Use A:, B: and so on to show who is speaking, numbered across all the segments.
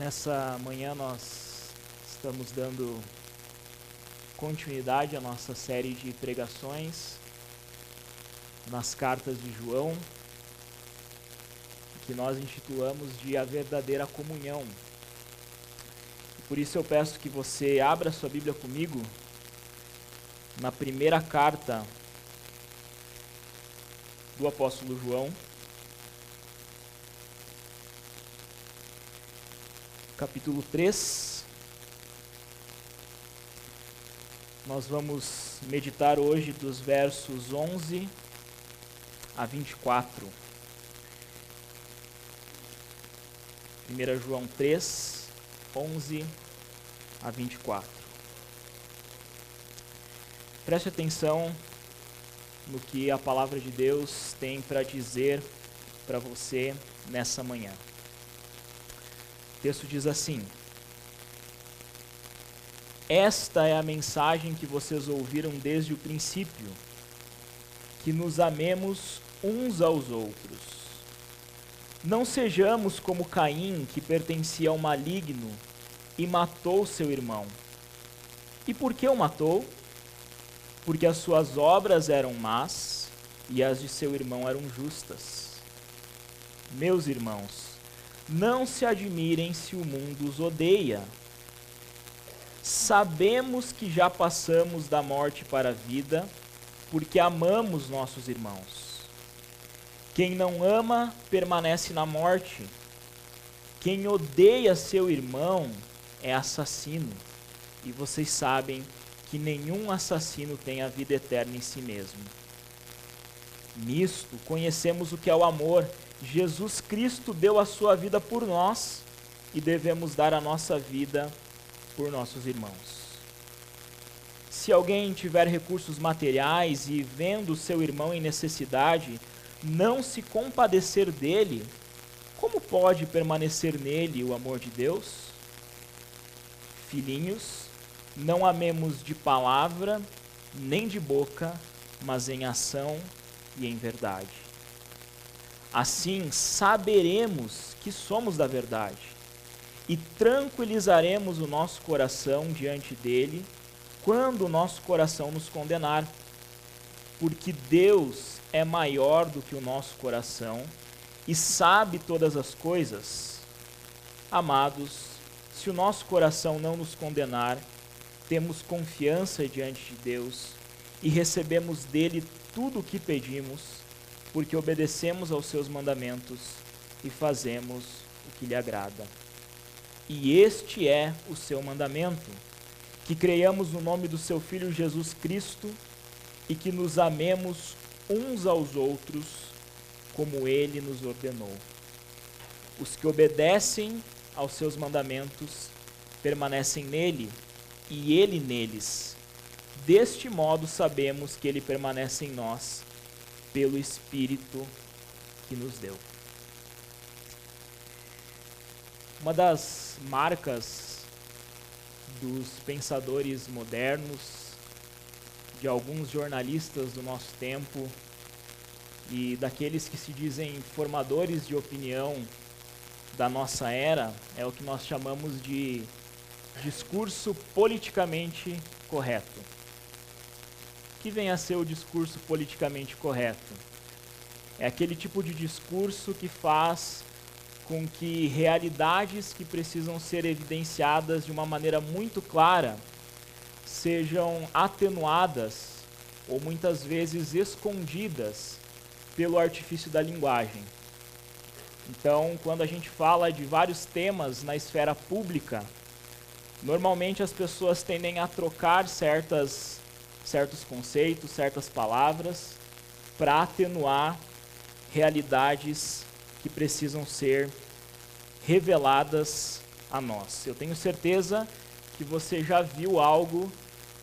A: Nessa manhã nós estamos dando continuidade à nossa série de pregações nas cartas de João, que nós intitulamos de A Verdadeira Comunhão. E por isso eu peço que você abra sua Bíblia comigo na primeira carta do apóstolo João, capítulo 3. Nós vamos meditar hoje dos versos 11 a 24. 1 João 3, 11 a 24. Preste atenção no que a palavra de Deus tem para dizer para você nessa manhã. O texto diz assim: Esta é a mensagem que vocês ouviram desde o princípio, que nos amemos uns aos outros. Não sejamos como Caim, que pertencia ao maligno e matou seu irmão. E por que o matou? Porque as suas obras eram más e as de seu irmão eram justas. Meus irmãos, não se admirem se o mundo os odeia. Sabemos que já passamos da morte para a vida, porque amamos nossos irmãos. Quem não ama permanece na morte. Quem odeia seu irmão é assassino, e vocês sabem que nenhum assassino tem a vida eterna em si mesmo. Nisto conhecemos o que é o amor. Jesus Cristo deu a sua vida por nós e devemos dar a nossa vida por nossos irmãos. Se alguém tiver recursos materiais e vendo seu irmão em necessidade, não se compadecer dele, como pode permanecer nele o amor de Deus? Filhinhos, não amemos de palavra, nem de boca, mas em ação e em verdade. Assim saberemos que somos da verdade e tranquilizaremos o nosso coração diante dele quando o nosso coração nos condenar, porque Deus é maior do que o nosso coração e sabe todas as coisas. Amados, se o nosso coração não nos condenar, temos confiança diante de Deus e recebemos dele tudo o que pedimos, porque obedecemos aos seus mandamentos e fazemos o que lhe agrada. E este é o seu mandamento, que creiamos no nome do seu Filho Jesus Cristo e que nos amemos uns aos outros, como ele nos ordenou. Os que obedecem aos seus mandamentos permanecem nele e ele neles. Deste modo sabemos que ele permanece em nós, pelo Espírito que nos deu. Uma das marcas dos pensadores modernos, de alguns jornalistas do nosso tempo e daqueles que se dizem formadores de opinião da nossa era, é o que nós chamamos de discurso politicamente correto. O que vem a ser o discurso politicamente correto? É aquele tipo de discurso que faz com que realidades que precisam ser evidenciadas de uma maneira muito clara sejam atenuadas ou muitas vezes escondidas pelo artifício da linguagem. Então, quando a gente fala de vários temas na esfera pública, normalmente as pessoas tendem a trocar certos conceitos, certas palavras, para atenuar realidades que precisam ser reveladas a nós. Eu tenho certeza que você já viu algo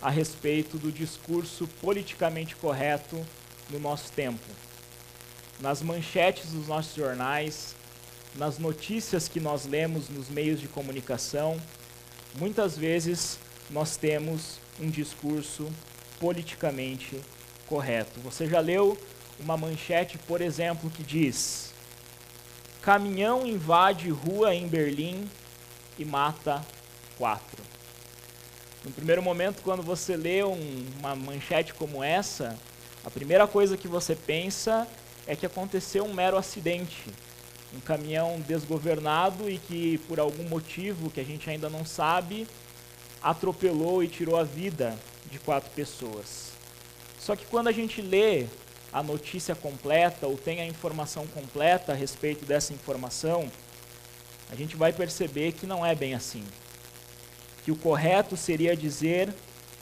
A: a respeito do discurso politicamente correto no nosso tempo. Nas manchetes dos nossos jornais, nas notícias que nós lemos nos meios de comunicação, muitas vezes nós temos um discurso politicamente correto. Você já leu uma manchete, por exemplo, que diz: caminhão invade rua em Berlim e mata 4. No primeiro momento, quando você lê uma manchete como essa, a primeira coisa que você pensa é que aconteceu um mero acidente. Um caminhão desgovernado e que, por algum motivo que a gente ainda não sabe, atropelou e tirou a vida de 4 pessoas. Só que quando a gente lê a notícia completa ou tem a informação completa a respeito dessa informação, a gente vai perceber que não é bem assim. Que o correto seria dizer: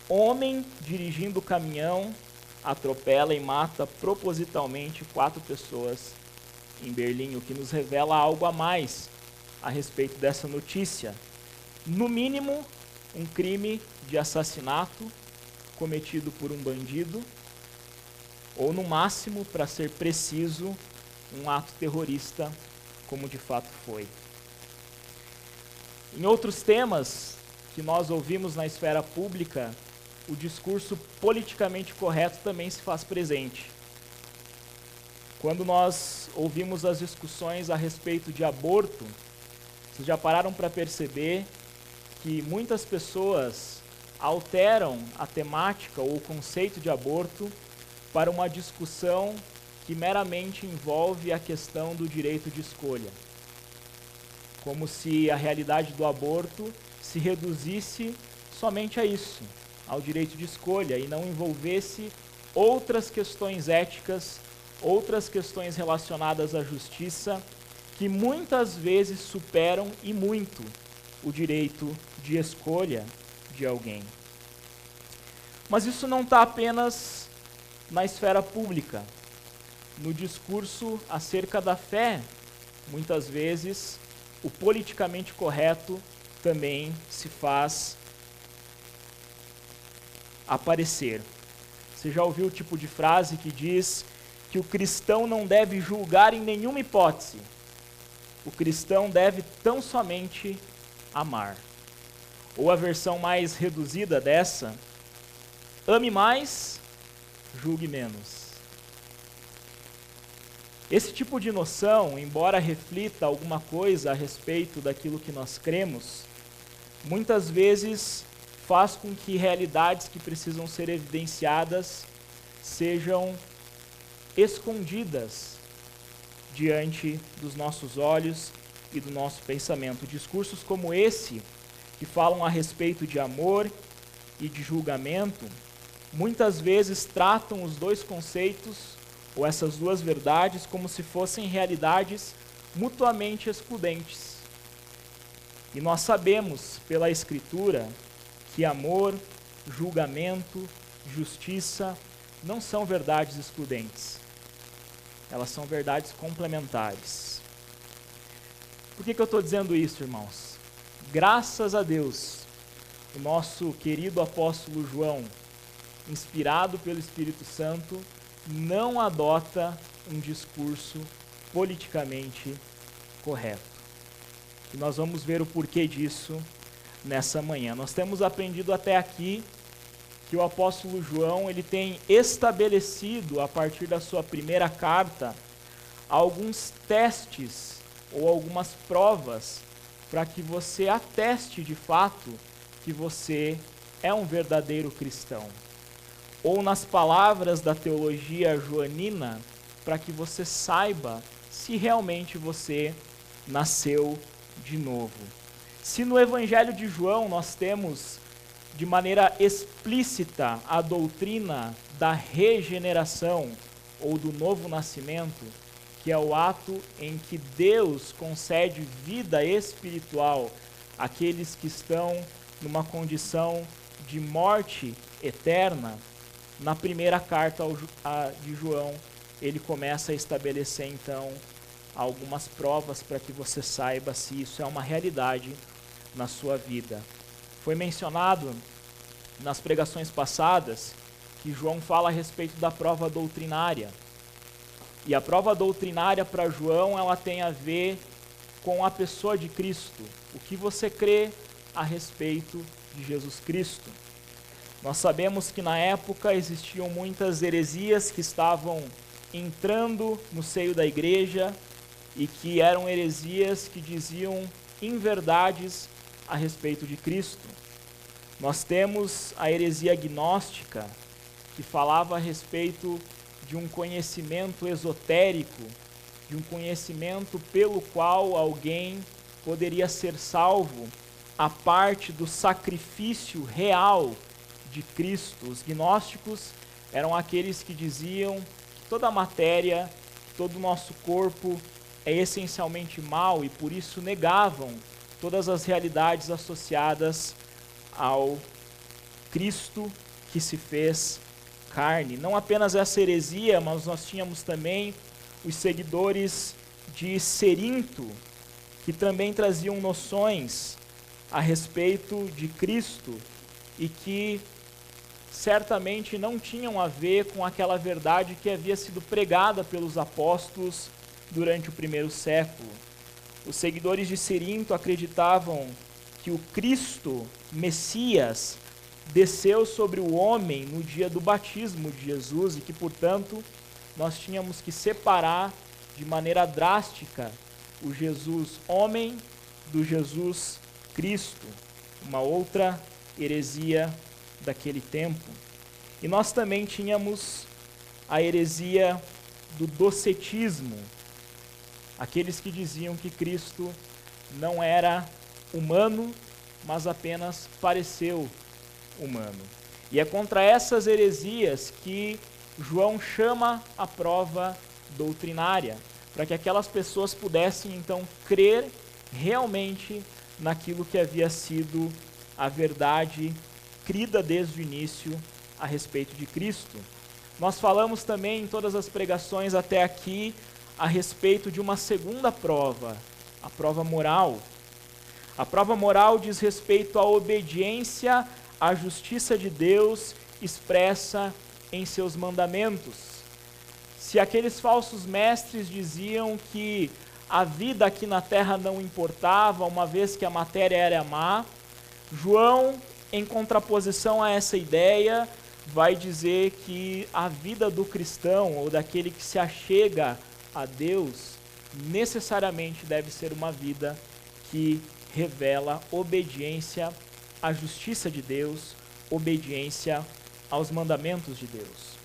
A: homem dirigindo o caminhão atropela e mata propositalmente 4 pessoas em Berlim, o que nos revela algo a mais a respeito dessa notícia. No mínimo, um crime de assassinato cometido por um bandido, ou no máximo, para ser preciso, um ato terrorista, como de fato foi. Em outros temas que nós ouvimos na esfera pública, o discurso politicamente correto também se faz presente. Quando nós ouvimos as discussões a respeito de aborto, vocês já pararam para perceber que muitas pessoas alteram a temática ou o conceito de aborto para uma discussão que meramente envolve a questão do direito de escolha. Como se a realidade do aborto se reduzisse somente a isso, ao direito de escolha, e não envolvesse outras questões éticas, outras questões relacionadas à justiça, que muitas vezes superam e muito o direito de escolha de alguém. Mas isso não está apenas na esfera pública. No discurso acerca da fé, muitas vezes, o politicamente correto também se faz aparecer. Você já ouviu o tipo de frase que diz que o cristão não deve julgar em nenhuma hipótese. O cristão deve tão somente amar. Ou a versão mais reduzida dessa: ame mais, julgue menos. Esse tipo de noção, embora reflita alguma coisa a respeito daquilo que nós cremos, muitas vezes faz com que realidades que precisam ser evidenciadas sejam escondidas diante dos nossos olhos e do nosso pensamento. Discursos como esse, que falam a respeito de amor e de julgamento, muitas vezes tratam os dois conceitos ou essas duas verdades como se fossem realidades mutuamente excludentes. E nós sabemos pela Escritura que amor, julgamento, justiça não são verdades excludentes. Elas são verdades complementares. Por que eu estou dizendo isso, irmãos? Graças a Deus, o nosso querido apóstolo João, inspirado pelo Espírito Santo, não adota um discurso politicamente correto. E nós vamos ver o porquê disso nessa manhã. Nós temos aprendido até aqui que o apóstolo João ele tem estabelecido, a partir da sua primeira carta, alguns testes ou algumas provas para que você ateste de fato que você é um verdadeiro cristão. Ou nas palavras da teologia joanina, para que você saiba se realmente você nasceu de novo. Se no Evangelho de João nós temos de maneira explícita a doutrina da regeneração ou do novo nascimento, que é o ato em que Deus concede vida espiritual àqueles que estão numa condição de morte eterna, na primeira carta de João, ele começa a estabelecer então algumas provas para que você saiba se isso é uma realidade na sua vida. Foi mencionado nas pregações passadas que João fala a respeito da prova doutrinária. E a prova doutrinária para João, ela tem a ver com a pessoa de Cristo. O que você crê a respeito de Jesus Cristo. Nós sabemos que na época existiam muitas heresias que estavam entrando no seio da igreja e que eram heresias que diziam inverdades a respeito de Cristo. Nós temos a heresia gnóstica, que falava a respeito de um conhecimento esotérico, de um conhecimento pelo qual alguém poderia ser salvo a parte do sacrifício real de Cristo. Os gnósticos eram aqueles que diziam que toda a matéria, todo o nosso corpo é essencialmente mal e por isso negavam todas as realidades associadas ao Cristo que se fez carne. Não apenas essa heresia, mas nós tínhamos também os seguidores de Cerinto, que também traziam noções a respeito de Cristo e que certamente não tinham a ver com aquela verdade que havia sido pregada pelos apóstolos durante o primeiro século. Os seguidores de Cerinto acreditavam que o Cristo, Messias, desceu sobre o homem no dia do batismo de Jesus e que, portanto, nós tínhamos que separar de maneira drástica o Jesus homem do Jesus Cristo, uma outra heresia daquele tempo. E nós também tínhamos a heresia do docetismo, aqueles que diziam que Cristo não era humano, mas apenas pareceu humano. E é contra essas heresias que João chama a prova doutrinária, para que aquelas pessoas pudessem então crer realmente naquilo que havia sido a verdade crida desde o início a respeito de Cristo. Nós falamos também em todas as pregações até aqui a respeito de uma segunda prova, a prova moral. A prova moral diz respeito à obediência à justiça de Deus expressa em seus mandamentos. Se aqueles falsos mestres diziam que a vida aqui na terra não importava, uma vez que a matéria era má, João, em contraposição a essa ideia, vai dizer que a vida do cristão, ou daquele que se achega a Deus, necessariamente deve ser uma vida que revela obediência à justiça de Deus, obediência aos mandamentos de Deus.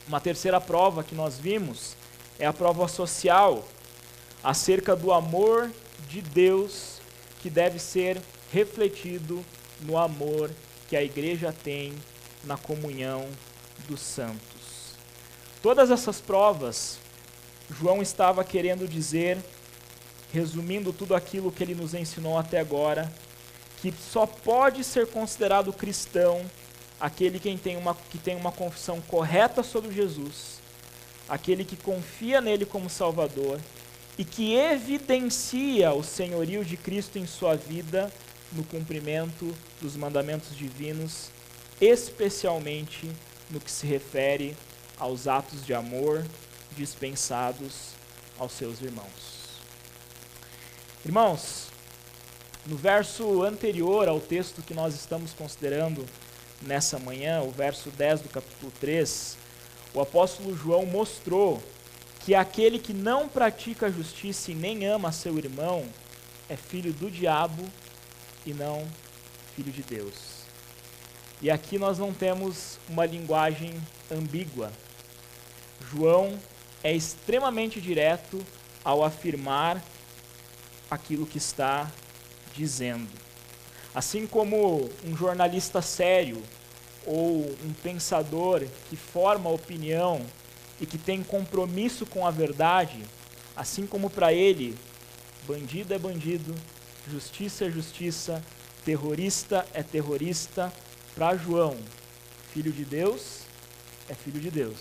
A: Uma terceira prova que nós vimos é a prova social, acerca do amor de Deus que deve ser refletido no amor que a igreja tem na comunhão dos santos. Todas essas provas, João estava querendo dizer, resumindo tudo aquilo que ele nos ensinou até agora, que só pode ser considerado cristão aquele que tem uma confissão correta sobre Jesus, aquele que confia nele como Salvador e que evidencia o senhorio de Cristo em sua vida no cumprimento dos mandamentos divinos, especialmente no que se refere aos atos de amor dispensados aos seus irmãos. Irmãos, no verso anterior ao texto que nós estamos considerando nessa manhã, o verso 10 do capítulo 3, o apóstolo João mostrou que aquele que não pratica a justiça e nem ama seu irmão é filho do diabo e não filho de Deus. E aqui nós não temos uma linguagem ambígua. João é extremamente direto ao afirmar aquilo que está dizendo. Assim como um jornalista sério ou um pensador que forma opinião e que tem compromisso com a verdade, assim como para ele, bandido é bandido, justiça é justiça, terrorista é terrorista, para João, filho de Deus é filho de Deus,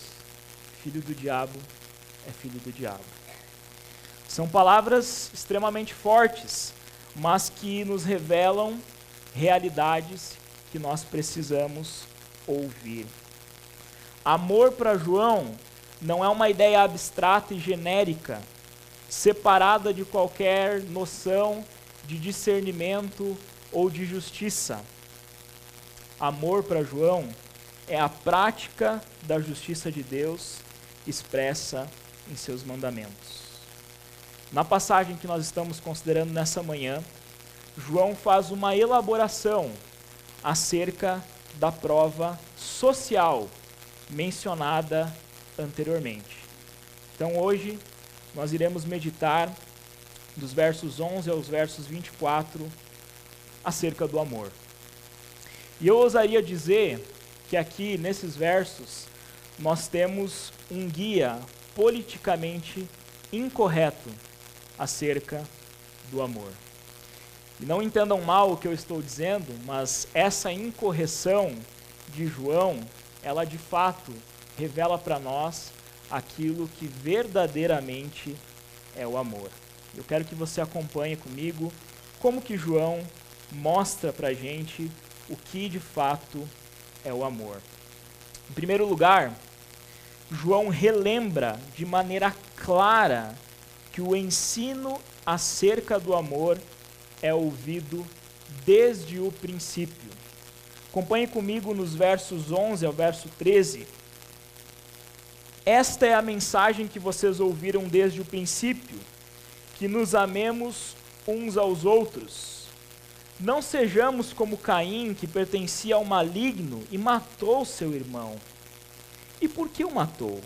A: filho do diabo é filho do diabo. São palavras extremamente fortes, mas que nos revelam realidades que nós precisamos ouvir. Amor para João não é uma ideia abstrata e genérica, separada de qualquer noção de discernimento ou de justiça. Amor para João é a prática da justiça de Deus expressa em seus mandamentos. Na passagem que nós estamos considerando nessa manhã, João faz uma elaboração acerca da prova social mencionada anteriormente. Então hoje nós iremos meditar dos versos 11 aos versos 24 acerca do amor. E eu ousaria dizer que aqui nesses versos nós temos um guia politicamente incorreto acerca do amor. E não entendam mal o que eu estou dizendo, mas essa incorreção de João, ela de fato revela para nós aquilo que verdadeiramente é o amor. Eu quero que você acompanhe comigo como que João mostra para a gente o que de fato é o amor. Em primeiro lugar, João relembra de maneira clara que o ensino acerca do amor é ouvido desde o princípio. Acompanhe comigo nos versos 11 ao verso 13. Esta é a mensagem que vocês ouviram desde o princípio, que nos amemos uns aos outros. Não sejamos como Caim, que pertencia ao maligno e matou seu irmão. E por que o matou?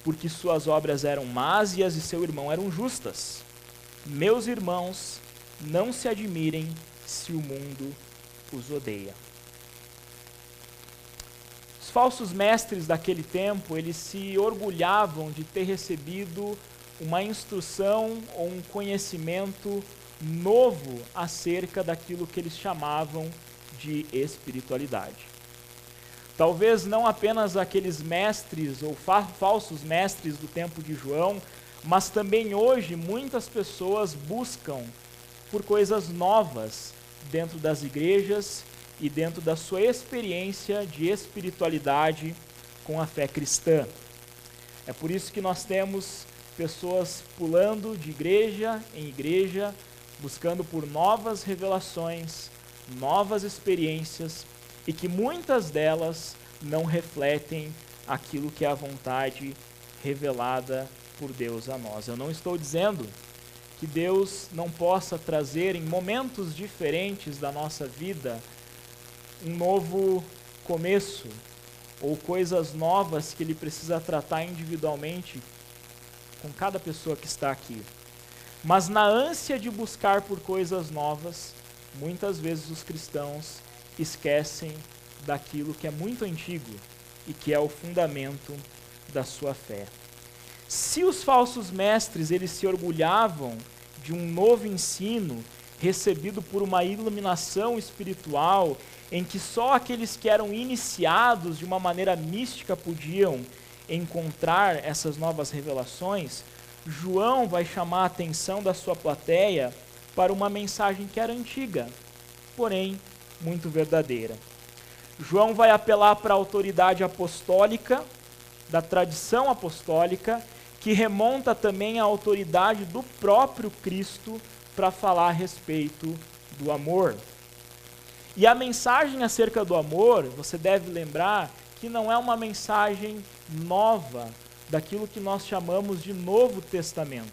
A: Porque suas obras eram más e as de seu irmão eram justas. Meus irmãos, não se admirem se o mundo os odeia. Os falsos mestres daquele tempo, eles se orgulhavam de ter recebido uma instrução ou um conhecimento novo acerca daquilo que eles chamavam de espiritualidade. Talvez não apenas aqueles mestres ou falsos mestres do tempo de João, mas também hoje muitas pessoas buscam por coisas novas dentro das igrejas e dentro da sua experiência de espiritualidade com a fé cristã. É por isso que nós temos pessoas pulando de igreja em igreja, buscando por novas revelações, novas experiências, e que muitas delas não refletem aquilo que é a vontade revelada por Deus a nós. Eu não estou dizendo que Deus não possa trazer em momentos diferentes da nossa vida um novo começo ou coisas novas que Ele precisa tratar individualmente com cada pessoa que está aqui. Mas na ânsia de buscar por coisas novas, muitas vezes os cristãos esquecem daquilo que é muito antigo e que é o fundamento da sua fé. Se os falsos mestres eles se orgulhavam de um novo ensino recebido por uma iluminação espiritual em que só aqueles que eram iniciados de uma maneira mística podiam encontrar essas novas revelações, João vai chamar a atenção da sua plateia para uma mensagem que era antiga, porém muito verdadeira. João vai apelar para a autoridade apostólica, da tradição apostólica, que remonta também à autoridade do próprio Cristo para falar a respeito do amor. E a mensagem acerca do amor, você deve lembrar que não é uma mensagem nova, daquilo que nós chamamos de Novo Testamento.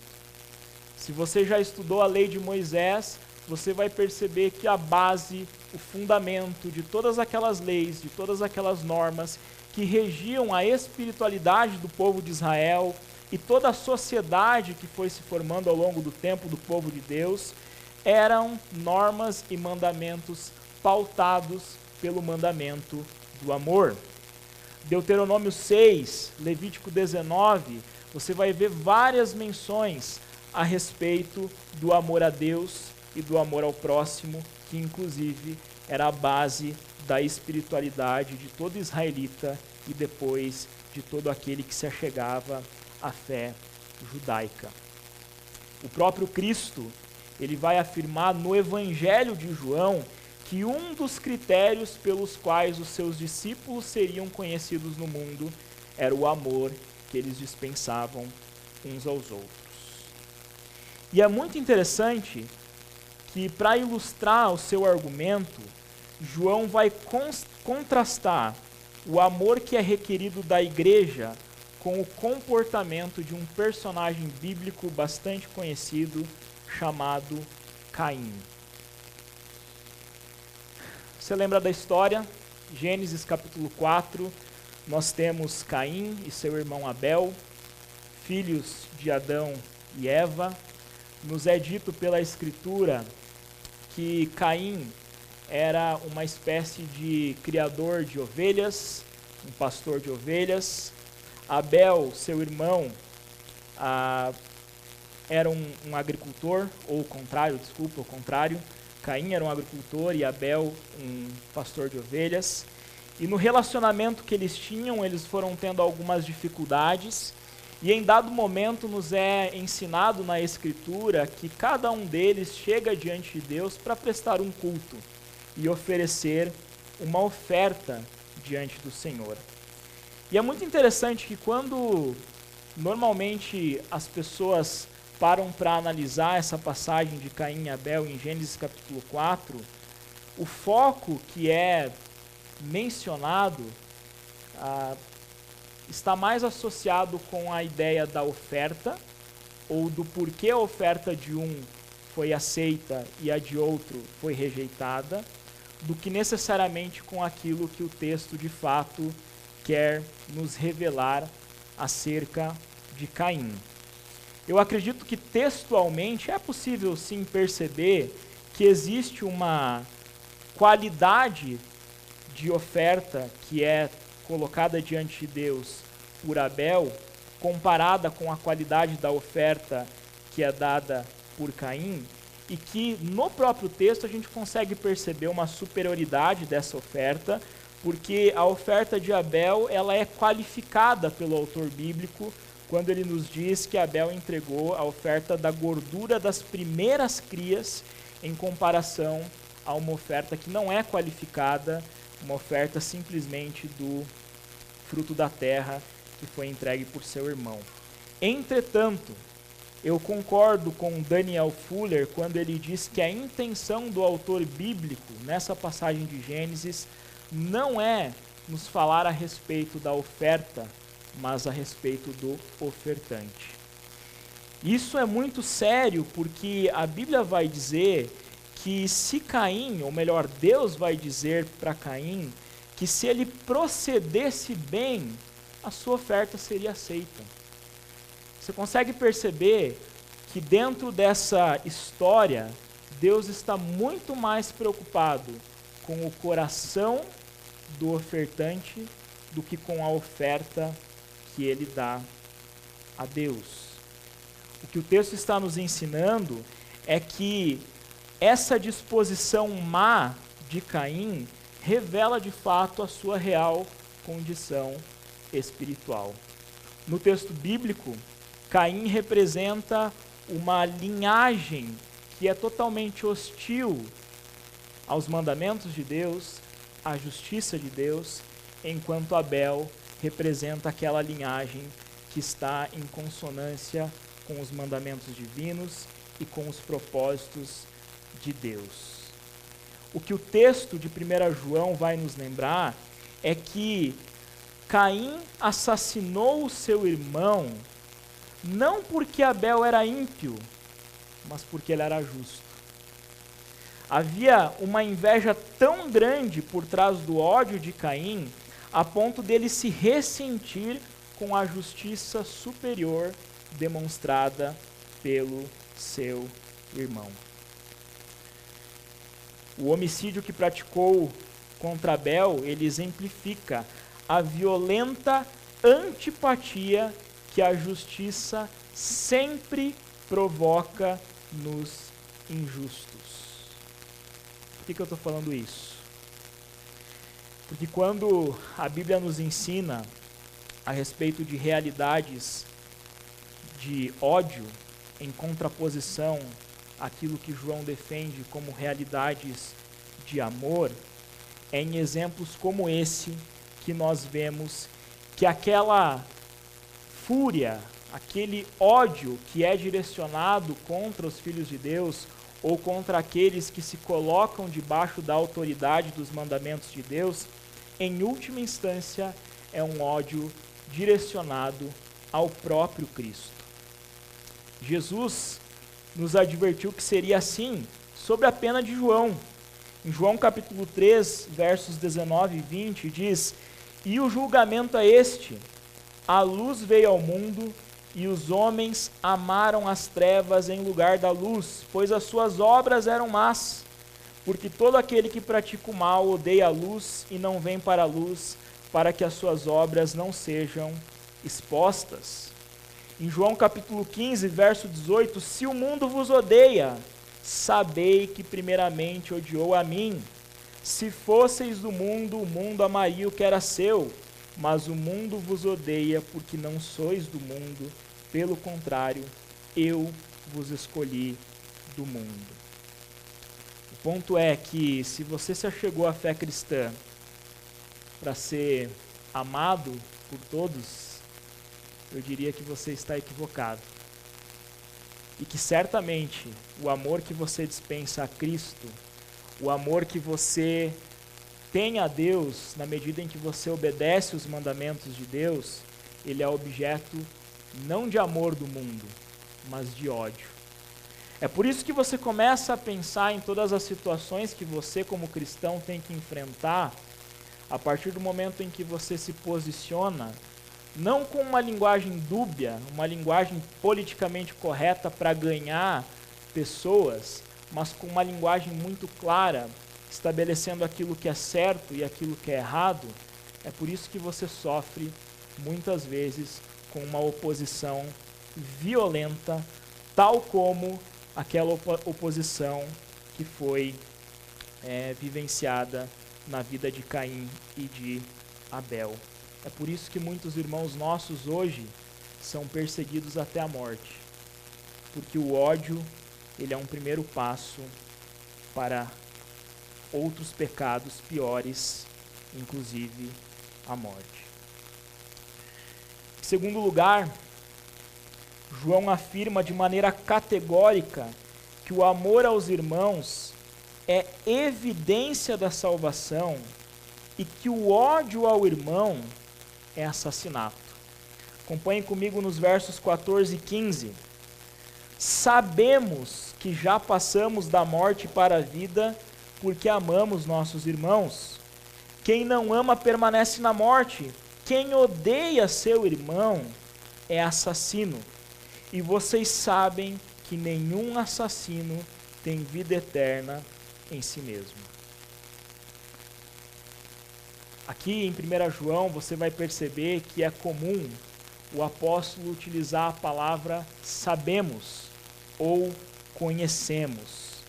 A: Se você já estudou a lei de Moisés, você vai perceber que a base, o fundamento de todas aquelas leis, de todas aquelas normas que regiam a espiritualidade do povo de Israel e toda a sociedade que foi se formando ao longo do tempo do povo de Deus, eram normas e mandamentos pautados pelo mandamento do amor. Deuteronômio 6, Levítico 19, você vai ver várias menções a respeito do amor a Deus e do amor ao próximo, que inclusive era a base da espiritualidade de todo israelita e depois de todo aquele que se achegava à fé judaica. O próprio Cristo, ele vai afirmar no Evangelho de João que um dos critérios pelos quais os seus discípulos seriam conhecidos no mundo era o amor que eles dispensavam uns aos outros. E é muito interessante que, para ilustrar o seu argumento, João vai contrastar o amor que é requerido da igreja com o comportamento de um personagem bíblico bastante conhecido chamado Caim. Você lembra da história? Gênesis capítulo 4, nós temos Caim e seu irmão Abel, filhos de Adão e Eva. Nos é dito pela Escritura que Caim era uma espécie de criador de ovelhas, um pastor de ovelhas. Abel, seu irmão, era um agricultor, ou o contrário, desculpa, o contrário. Caim era um agricultor e Abel um pastor de ovelhas. E no relacionamento que eles tinham, eles foram tendo algumas dificuldades. E em dado momento nos é ensinado na Escritura que cada um deles chega diante de Deus para prestar um culto e oferecer uma oferta diante do Senhor. E é muito interessante que quando normalmente as pessoas param para analisar essa passagem de Caim e Abel em Gênesis capítulo 4, o foco que é mencionado está mais associado com a ideia da oferta, ou do porquê a oferta de um foi aceita e a de outro foi rejeitada, do que necessariamente com aquilo que o texto de fato quer nos revelar acerca de Caim. Eu acredito que textualmente é possível sim perceber que existe uma qualidade de oferta que é colocada diante de Deus por Abel, comparada com a qualidade da oferta que é dada por Caim, e que no próprio texto a gente consegue perceber uma superioridade dessa oferta, porque a oferta de Abel ela é qualificada pelo autor bíblico quando ele nos diz que Abel entregou a oferta da gordura das primeiras crias em comparação a uma oferta que não é qualificada, uma oferta simplesmente do fruto da terra que foi entregue por seu irmão. Entretanto, eu concordo com Daniel Fuller quando ele diz que a intenção do autor bíblico nessa passagem de Gênesis não é nos falar a respeito da oferta, mas a respeito do ofertante. Isso é muito sério porque a Bíblia vai dizer que se Caim, ou melhor, Deus vai dizer para Caim que se ele procedesse bem, a sua oferta seria aceita. Você consegue perceber que dentro dessa história, Deus está muito mais preocupado com o coração do ofertante do que com a oferta que ele dá a Deus. O que o texto está nos ensinando é que essa disposição má de Caim revela de fato a sua real condição espiritual. No texto bíblico, Caim representa uma linhagem que é totalmente hostil aos mandamentos de Deus, à justiça de Deus, enquanto Abel representa aquela linhagem que está em consonância com os mandamentos divinos e com os propósitos de Deus. O que o texto de 1 João vai nos lembrar é que Caim assassinou o seu irmão não porque Abel era ímpio, mas porque ele era justo. Havia uma inveja tão grande por trás do ódio de Caim, a ponto dele se ressentir com a justiça superior demonstrada pelo seu irmão. O homicídio que praticou contra Abel, ele exemplifica a violenta antipatia que a justiça sempre provoca nos injustos. Por que eu estou falando isso? Porque quando a Bíblia nos ensina a respeito de realidades de ódio em contraposição àquilo que João defende como realidades de amor, é em exemplos como esse que nós vemos que aquela fúria, aquele ódio que é direcionado contra os filhos de Deus ou contra aqueles que se colocam debaixo da autoridade dos mandamentos de Deus, em última instância é um ódio direcionado ao próprio Cristo. Jesus nos advertiu que seria assim sob a pena de João. Em João capítulo 3, versos 19 e 20, diz: "E o julgamento é este: a luz veio ao mundo, e os homens amaram as trevas em lugar da luz, pois as suas obras eram más. Porque todo aquele que pratica o mal odeia a luz e não vem para a luz, para que as suas obras não sejam expostas." Em João capítulo 15, verso 18, "Se o mundo vos odeia, sabei que primeiramente odiou a mim. Se fosseis do mundo, o mundo amaria o que era seu, mas o mundo vos odeia porque não sois do mundo, pelo contrário, eu vos escolhi do mundo." O ponto é que se você se achegou à fé cristã para ser amado por todos, eu diria que você está equivocado. E que certamente o amor que você dispensa a Cristo, o amor que você tem a Deus, na medida em que você obedece os mandamentos de Deus, ele é objeto não de amor do mundo, mas de ódio. É por isso que você começa a pensar em todas as situações que você, como cristão, tem que enfrentar, a partir do momento em que você se posiciona, não com uma linguagem dúbia, uma linguagem politicamente correta para ganhar pessoas, mas com uma linguagem muito clara, estabelecendo aquilo que é certo e aquilo que é errado. É por isso que você sofre, muitas vezes, com uma oposição violenta, tal como aquela oposição que foi vivenciada na vida de Caim e de Abel. É por isso que muitos irmãos nossos hoje são perseguidos até a morte, porque o ódio, ele é um primeiro passo para outros pecados piores, inclusive a morte. Em segundo lugar, João afirma de maneira categórica que o amor aos irmãos é evidência da salvação e que o ódio ao irmão é assassinato. Acompanhem comigo nos versos 14 e 15. "Sabemos que já passamos da morte para a vida, porque amamos nossos irmãos. Quem não ama permanece na morte. Quem odeia seu irmão é assassino. E vocês sabem que nenhum assassino tem vida eterna em si mesmo." Aqui em 1 João você vai perceber que é comum o apóstolo utilizar a palavra sabemos ou conhecemos.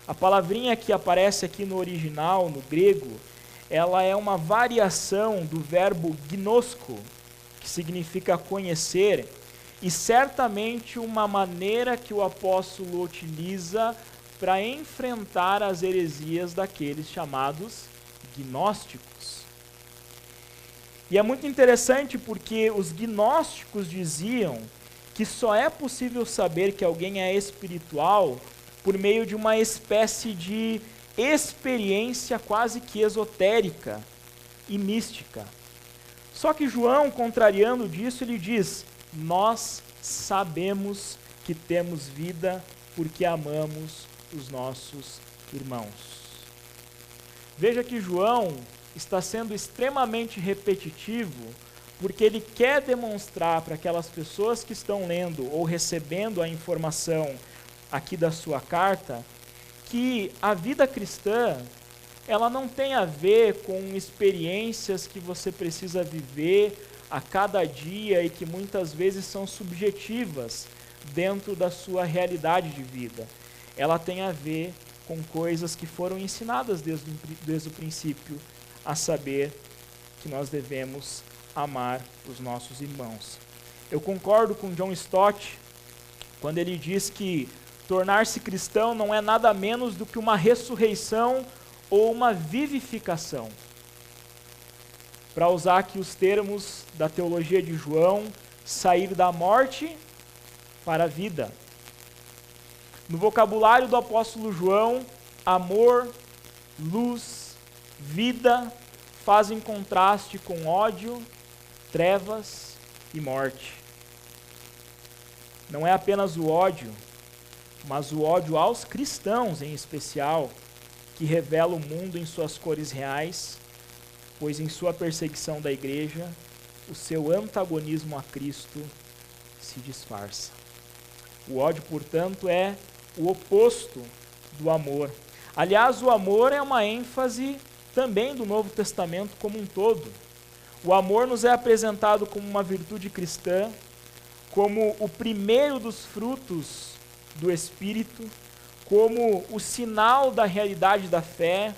A: A palavrinha que aparece aqui no original, no grego, ela é uma variação do verbo gnosko, que significa conhecer, e certamente uma maneira que o apóstolo utiliza para enfrentar as heresias daqueles chamados gnósticos. E é muito interessante porque os gnósticos diziam que só é possível saber que alguém é espiritual por meio de uma espécie de experiência quase que esotérica e mística. Só que João, contrariando disso, ele diz: nós sabemos que temos vida porque amamos os nossos irmãos. Veja que João está sendo extremamente repetitivo, porque ele quer demonstrar para aquelas pessoas que estão lendo ou recebendo a informação aqui da sua carta, que a vida cristã, ela não tem a ver com experiências que você precisa viver a cada dia e que muitas vezes são subjetivas dentro da sua realidade de vida. Ela tem a ver com coisas que foram ensinadas desde o princípio, a saber que nós devemos amar os nossos irmãos. Eu concordo com John Stott quando ele diz que tornar-se cristão não é nada menos do que uma ressurreição ou uma vivificação. Para usar aqui os termos da teologia de João, sair da morte para a vida. No vocabulário do apóstolo João, amor, luz, vida fazem contraste com ódio, trevas e morte. Não é apenas o ódio, mas o ódio aos cristãos em especial, que revela o mundo em suas cores reais, pois em sua perseguição da igreja, o seu antagonismo a Cristo se disfarça. O ódio, portanto, é o oposto do amor. Aliás, o amor é uma ênfase também do Novo Testamento como um todo. O amor nos é apresentado como uma virtude cristã, como o primeiro dos frutos do Espírito, como o sinal da realidade da fé,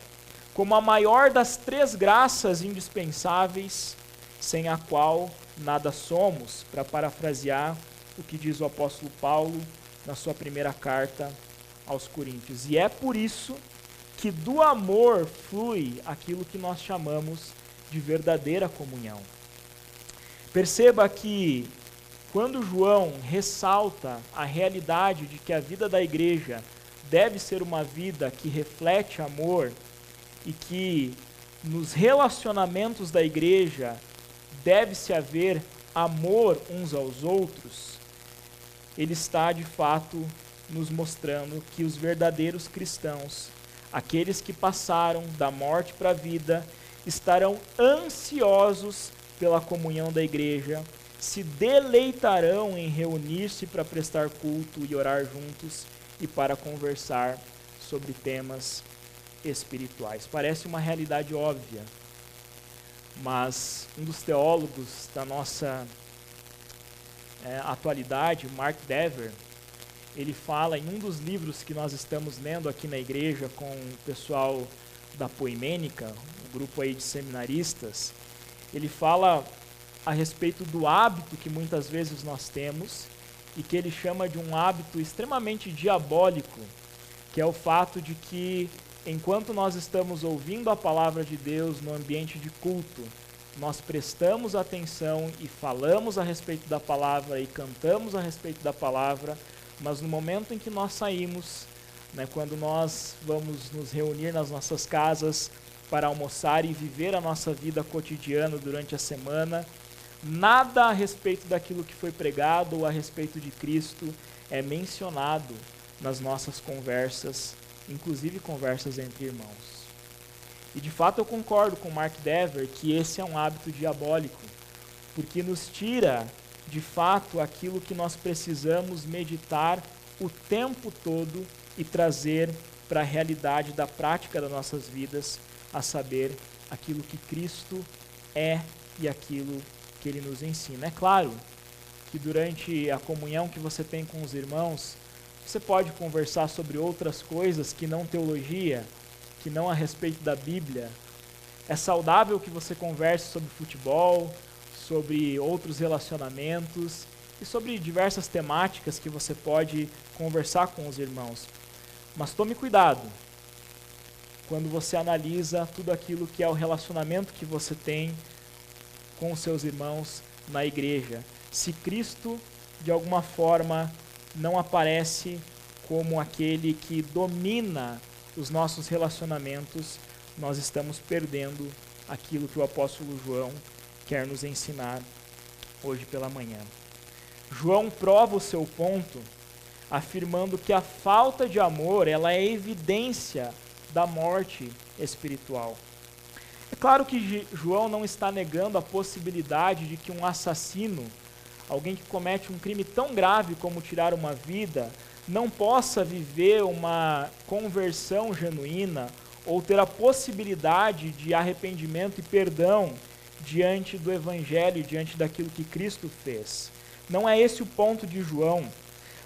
A: como a maior das 3 graças indispensáveis, sem a qual nada somos, para parafrasear o que diz o apóstolo Paulo na sua primeira carta aos Coríntios. E é por isso que do amor flui aquilo que nós chamamos de verdadeira comunhão. Perceba que quando João ressalta a realidade de que a vida da igreja deve ser uma vida que reflete amor e que nos relacionamentos da igreja deve-se haver amor uns aos outros, ele está de fato nos mostrando que os verdadeiros cristãos, aqueles que passaram da morte para a vida, estarão ansiosos pela comunhão da igreja, se deleitarão em reunir-se para prestar culto e orar juntos e para conversar sobre temas espirituais. Parece uma realidade óbvia, mas um dos teólogos da nossa atualidade, Mark Dever, ele fala em um dos livros que nós estamos lendo aqui na igreja com o pessoal da Poimênica, um grupo aí de seminaristas, ele fala a respeito do hábito que muitas vezes nós temos e que ele chama de um hábito extremamente diabólico, que é o fato de que enquanto nós estamos ouvindo a palavra de Deus no ambiente de culto, nós prestamos atenção e falamos a respeito da palavra e cantamos a respeito da palavra, mas no momento em que nós saímos, quando nós vamos nos reunir nas nossas casas para almoçar e viver a nossa vida cotidiana durante a semana, nada a respeito daquilo que foi pregado ou a respeito de Cristo é mencionado nas nossas conversas, inclusive conversas entre irmãos. E de fato eu concordo com Mark Dever que esse é um hábito diabólico, porque nos tira de fato aquilo que nós precisamos meditar o tempo todo e trazer para a realidade da prática das nossas vidas, a saber, aquilo que Cristo é e aquilo que Ele nos ensina. É claro que durante a comunhão que você tem com os irmãos, você pode conversar sobre outras coisas que não teologia, que não a respeito da Bíblia. É saudável que você converse sobre futebol, sobre outros relacionamentos e sobre diversas temáticas que você pode conversar com os irmãos. Mas tome cuidado quando você analisa tudo aquilo que é o relacionamento que você tem com os seus irmãos na igreja. Se Cristo, de alguma forma, não aparece como aquele que domina os nossos relacionamentos, nós estamos perdendo aquilo que o apóstolo João quer nos ensinar hoje pela manhã. João prova o seu ponto afirmando que a falta de amor, ela é evidência da morte espiritual. É claro que João não está negando a possibilidade de que um assassino, alguém que comete um crime tão grave como tirar uma vida, não possa viver uma conversão genuína ou ter a possibilidade de arrependimento e perdão diante do Evangelho, diante daquilo que Cristo fez. Não é esse o ponto de João,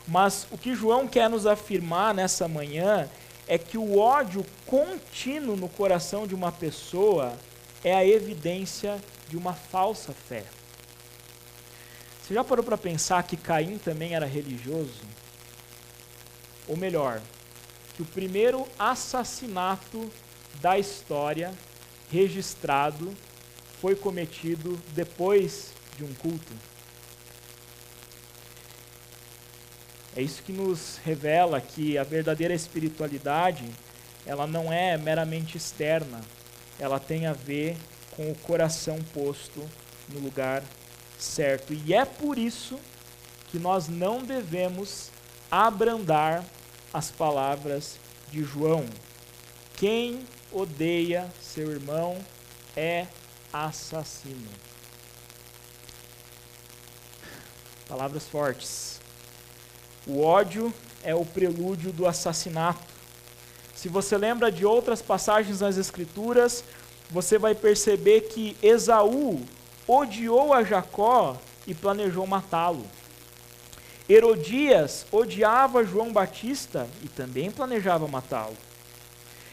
A: mas o que João quer nos afirmar nessa manhã é que o ódio contínuo no coração de uma pessoa é a evidência de uma falsa fé. Você já parou para pensar que Caim também era religioso? Ou melhor, que o primeiro assassinato da história registrado foi cometido depois de um culto? É isso que nos revela que a verdadeira espiritualidade, ela não é meramente externa, ela tem a ver com o coração posto no lugar certo. E é por isso que nós não devemos abrandar as palavras de João, Quem odeia seu irmão é assassino. Palavras fortes. O ódio é o prelúdio do assassinato. Se você lembra de outras passagens nas Escrituras, você vai perceber que Esaú odiou a Jacó e planejou matá-lo. Herodias odiava João Batista e também planejava matá-lo.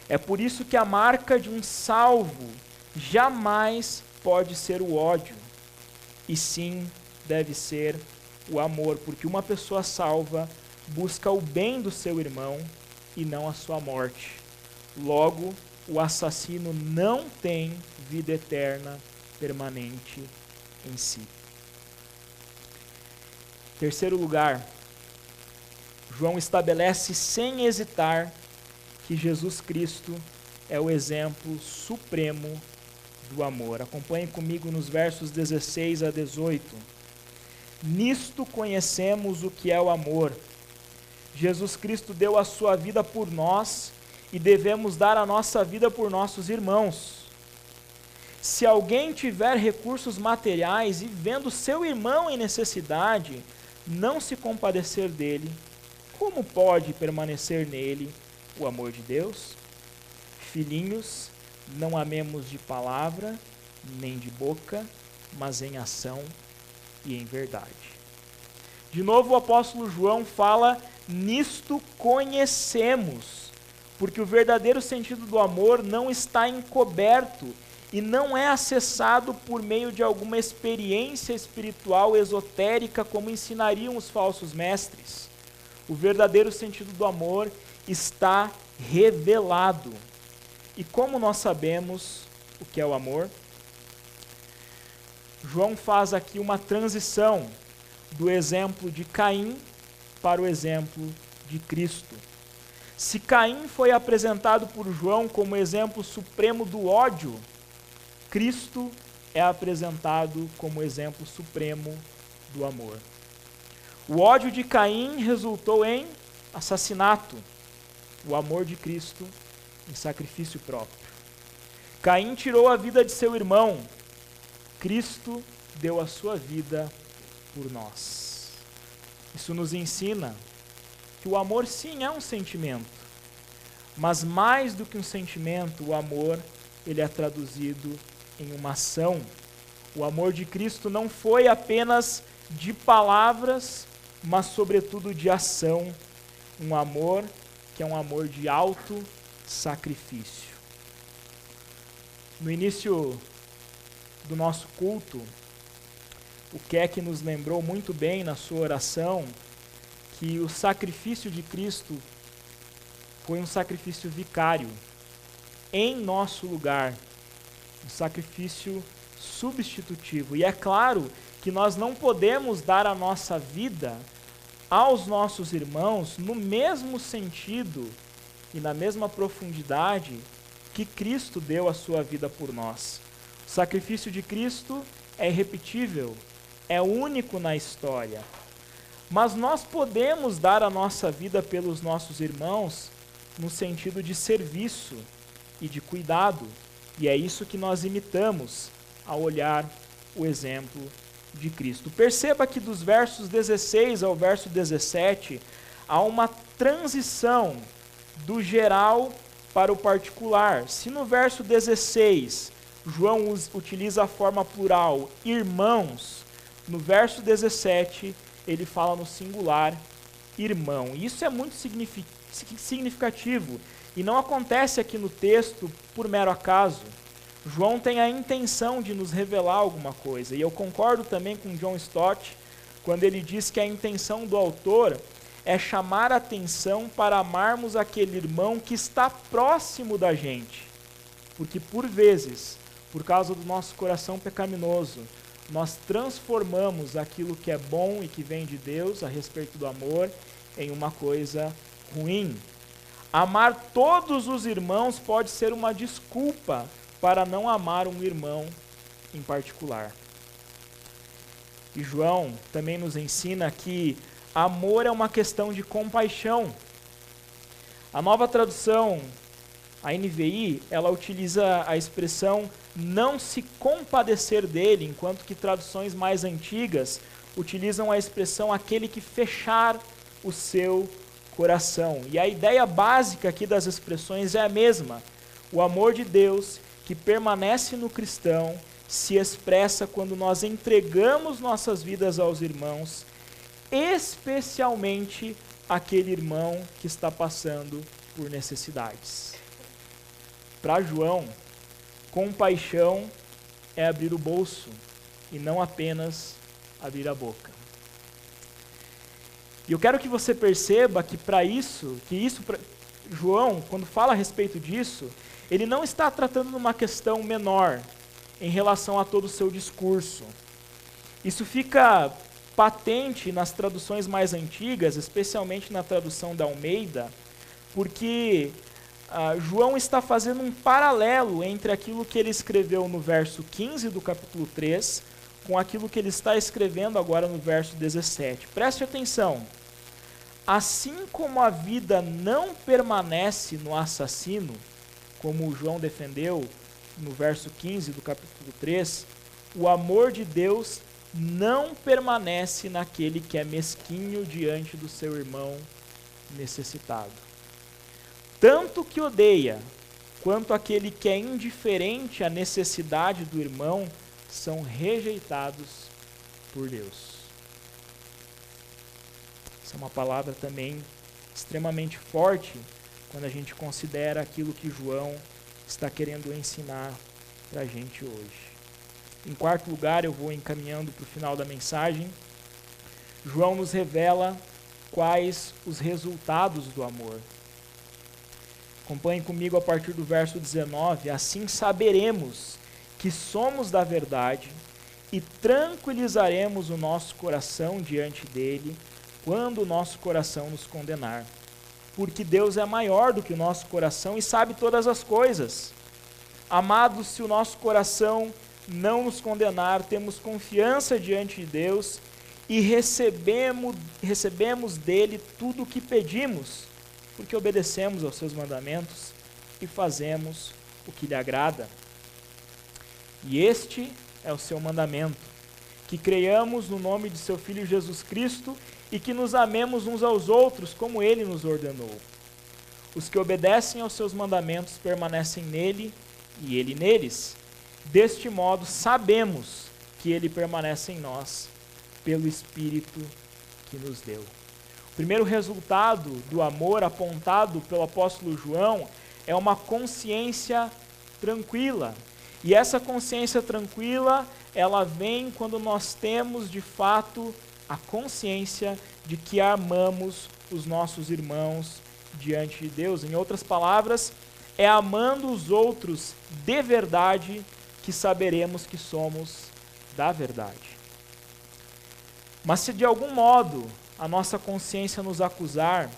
A: É por isso que a marca de um salvo jamais pode ser o ódio, e sim deve ser o amor, porque uma pessoa salva busca o bem do seu irmão e não a sua morte. Logo, o assassino não tem vida eterna permanente em si. Terceiro lugar, João estabelece sem hesitar que Jesus Cristo é o exemplo supremo do amor. Acompanhe comigo nos versos 16 a 18. Nisto conhecemos o que é o amor. Jesus Cristo deu a sua vida por nós e devemos dar a nossa vida por nossos irmãos. Se alguém tiver recursos materiais e vendo seu irmão em necessidade, não se compadecer dele, como pode permanecer nele o amor de Deus? Filhinhos, não amemos de palavra, nem de boca, mas em ação e em verdade. De novo o apóstolo João fala, nisto conhecemos, porque o verdadeiro sentido do amor não está encoberto e não é acessado por meio de alguma experiência espiritual esotérica como ensinariam os falsos mestres. O verdadeiro sentido do amor está revelado. E como nós sabemos o que é o amor? João faz aqui uma transição do exemplo de Caim para o exemplo de Cristo. Se Caim foi apresentado por João como exemplo supremo do ódio, Cristo é apresentado como exemplo supremo do amor. O ódio de Caim resultou em assassinato. O amor de Cristo em sacrifício próprio. Caim tirou a vida de seu irmão. Cristo deu a sua vida por nós. Isso nos ensina que o amor sim é um sentimento, mas mais do que um sentimento, o amor, ele é traduzido em uma ação. O amor de Cristo não foi apenas de palavras, mas sobretudo de ação. Um amor que é um amor de auto-sacrifício. No início do nosso culto, o Keck nos lembrou muito bem na sua oração que o sacrifício de Cristo foi um sacrifício vicário em nosso lugar, um sacrifício substitutivo. E é claro que nós não podemos dar a nossa vida aos nossos irmãos no mesmo sentido e na mesma profundidade que Cristo deu a sua vida por nós. O sacrifício de Cristo é irrepetível, é único na história. Mas nós podemos dar a nossa vida pelos nossos irmãos no sentido de serviço e de cuidado. E é isso que nós imitamos ao olhar o exemplo de Cristo. Perceba que dos versos 16 ao verso 17, há uma transição do geral para o particular. Se no verso 16, João utiliza a forma plural, irmãos, no verso 17, ele fala no singular, irmão. Isso é muito significativo e não acontece aqui no texto por mero acaso. João tem a intenção de nos revelar alguma coisa, e eu concordo também com John Stott, quando ele diz que a intenção do autor é chamar a atenção para amarmos aquele irmão que está próximo da gente, porque por vezes, por causa do nosso coração pecaminoso, nós transformamos aquilo que é bom e que vem de Deus a respeito do amor em uma coisa ruim. Amar todos os irmãos pode ser uma desculpa para não amar um irmão em particular. E João também nos ensina que amor é uma questão de compaixão. A nova tradução A NVI, ela utiliza a expressão não se compadecer dele, enquanto que traduções mais antigas utilizam a expressão aquele que fechar o seu coração. E a ideia básica aqui das expressões é a mesma. O amor de Deus que permanece no cristão se expressa quando nós entregamos nossas vidas aos irmãos, especialmente aquele irmão que está passando por necessidades. Para João, compaixão é abrir o bolso e não apenas abrir a boca. E eu quero que você perceba que João, quando fala a respeito disso, ele não está tratando de uma questão menor em relação a todo o seu discurso. Isso fica patente nas traduções mais antigas, especialmente na tradução da Almeida, porque João está fazendo um paralelo entre aquilo que ele escreveu no verso 15 do capítulo 3 com aquilo que ele está escrevendo agora no verso 17. Preste atenção. Assim como a vida não permanece no assassino, como João defendeu no verso 15 do capítulo 3, o amor de Deus não permanece naquele que é mesquinho diante do seu irmão necessitado. Tanto que odeia, quanto aquele que é indiferente à necessidade do irmão, são rejeitados por Deus. Essa é uma palavra também extremamente forte quando a gente considera aquilo que João está querendo ensinar para a gente hoje. Em quarto lugar, eu vou encaminhando para o final da mensagem. João nos revela quais os resultados do amor. Acompanhe comigo a partir do verso 19. Assim saberemos que somos da verdade e tranquilizaremos o nosso coração diante dele quando o nosso coração nos condenar. Porque Deus é maior do que o nosso coração e sabe todas as coisas. Amados, se o nosso coração não nos condenar, temos confiança diante de Deus e recebemos dele tudo o que pedimos, porque obedecemos aos seus mandamentos e fazemos o que lhe agrada. E este é o seu mandamento, que creiamos no nome de seu Filho Jesus Cristo e que nos amemos uns aos outros como ele nos ordenou. Os que obedecem aos seus mandamentos permanecem nele e ele neles. Deste modo, sabemos que ele permanece em nós, pelo Espírito que nos deu. O primeiro resultado do amor apontado pelo apóstolo João é uma consciência tranquila. E essa consciência tranquila, ela vem quando nós temos, de fato, a consciência de que amamos os nossos irmãos diante de Deus. Em outras palavras, é amando os outros de verdade que saberemos que somos da verdade. Mas se de algum modo a nossa consciência nos acusar,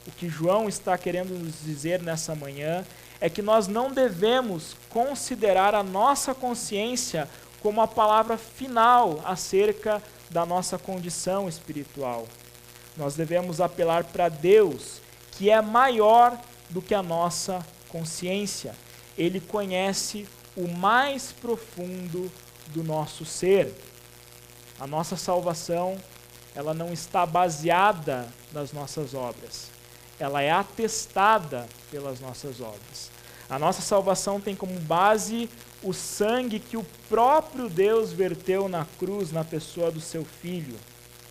A: o que João está querendo nos dizer nessa manhã é que nós não devemos considerar a nossa consciência como a palavra final acerca da nossa condição espiritual. Nós devemos apelar para Deus, que é maior do que a nossa consciência. Ele conhece o mais profundo do nosso ser. A nossa salvação, ela não está baseada nas nossas obras. Ela é atestada pelas nossas obras. A nossa salvação tem como base o sangue que o próprio Deus verteu na cruz, na pessoa do seu Filho,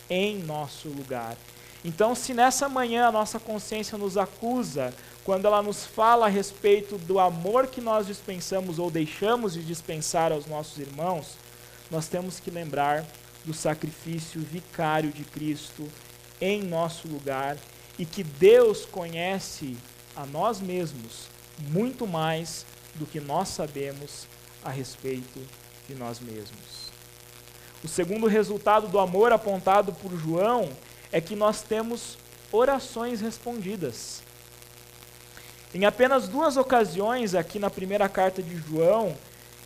A: em nosso lugar. Então, se nessa manhã a nossa consciência nos acusa, quando ela nos fala a respeito do amor que nós dispensamos ou deixamos de dispensar aos nossos irmãos, nós temos que lembrar do sacrifício vicário de Cristo em nosso lugar e que Deus conhece a nós mesmos muito mais do que nós sabemos a respeito de nós mesmos. O segundo resultado do amor apontado por João é que nós temos orações respondidas. Em apenas 2 ocasiões, aqui na primeira carta de João,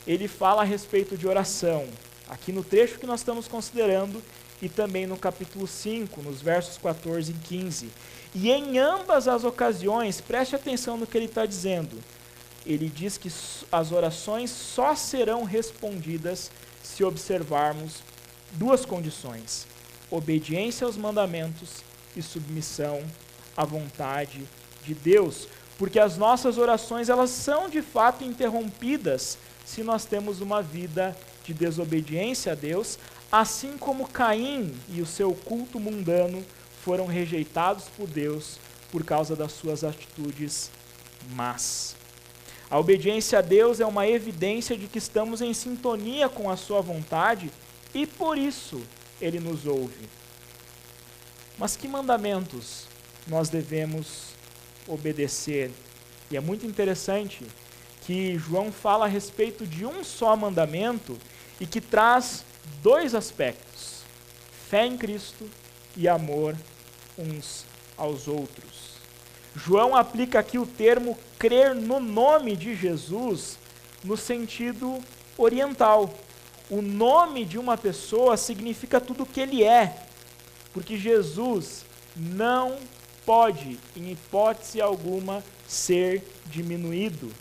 A: ele fala a respeito de oração. Aqui no trecho que nós estamos considerando, e também no capítulo 5, nos versos 14 e 15. E em ambas as ocasiões, preste atenção no que ele está dizendo. Ele diz que as orações só serão respondidas se observarmos duas condições: obediência aos mandamentos e submissão à vontade de Deus. Porque as nossas orações, elas são de fato interrompidas se nós temos uma vida de desobediência a Deus, assim como Caim e o seu culto mundano foram rejeitados por Deus por causa das suas atitudes más. A obediência a Deus é uma evidência de que estamos em sintonia com a sua vontade e por isso Ele nos ouve. Mas que mandamentos nós devemos obedecer? E é muito interessante que João fala a respeito de um só mandamento e que traz dois aspectos: fé em Cristo e amor uns aos outros. João aplica aqui o termo crer no nome de Jesus no sentido oriental. O nome de uma pessoa significa tudo o que ele é, porque Jesus não pode, em hipótese alguma, ser diminuído.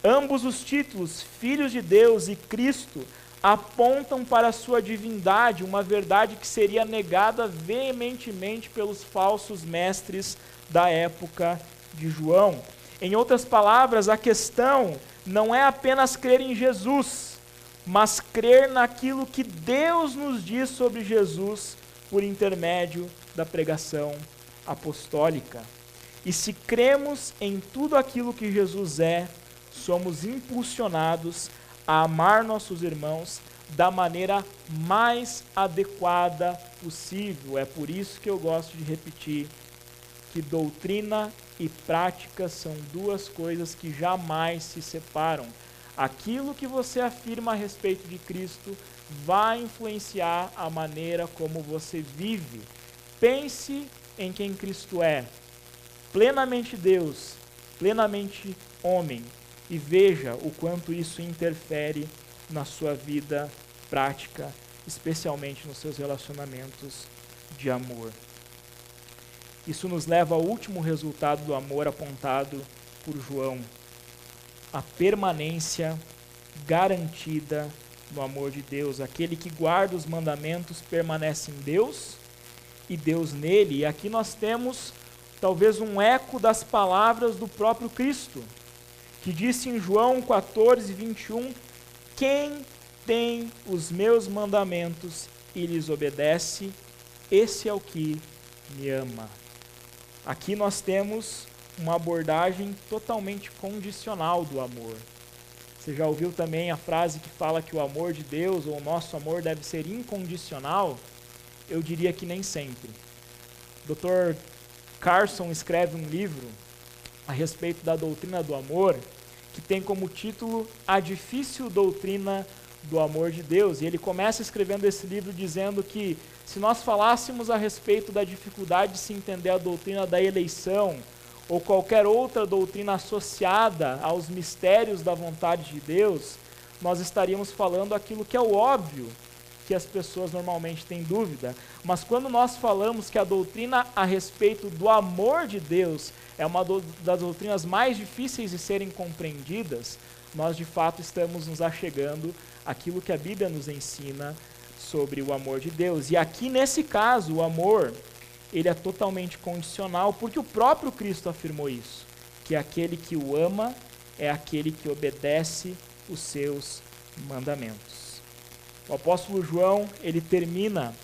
A: Ambos os títulos, Filhos de Deus e Cristo, apontam para a sua divindade, uma verdade que seria negada veementemente pelos falsos mestres da época de João. Em outras palavras, a questão não é apenas crer em Jesus, mas crer naquilo que Deus nos diz sobre Jesus por intermédio da pregação apostólica. E se cremos em tudo aquilo que Jesus é, somos impulsionados a amar nossos irmãos da maneira mais adequada possível. É por isso que eu gosto de repetir que doutrina e prática são duas coisas que jamais se separam. Aquilo que você afirma a respeito de Cristo vai influenciar a maneira como você vive. Pense em quem Cristo é, plenamente Deus, plenamente homem, e veja o quanto isso interfere na sua vida prática, especialmente nos seus relacionamentos de amor. Isso nos leva ao último resultado do amor apontado por João: a permanência garantida no amor de Deus. Aquele que guarda os mandamentos permanece em Deus e Deus nele. E aqui nós temos talvez um eco das palavras do próprio Cristo, que disse em João 14, 21, quem tem os meus mandamentos e lhes obedece, esse é o que me ama. Aqui nós temos uma abordagem totalmente condicional do amor. Você já ouviu também a frase que fala que o amor de Deus, ou o nosso amor, deve ser incondicional? Eu diria que nem sempre. Dr. Carson escreve um livro a respeito da doutrina do amor, que tem como título A Difícil Doutrina do Amor de Deus. E ele começa escrevendo esse livro dizendo que se nós falássemos a respeito da dificuldade de se entender a doutrina da eleição, ou qualquer outra doutrina associada aos mistérios da vontade de Deus, nós estaríamos falando aquilo que é o óbvio, que as pessoas normalmente têm dúvida. Mas quando nós falamos que a doutrina a respeito do amor de Deus é uma das doutrinas mais difíceis de serem compreendidas, nós de fato estamos nos achegando àquilo que a Bíblia nos ensina sobre o amor de Deus. E aqui nesse caso, o amor, ele é totalmente condicional, porque o próprio Cristo afirmou isso, que aquele que o ama é aquele que obedece os seus mandamentos. O apóstolo João, ele termina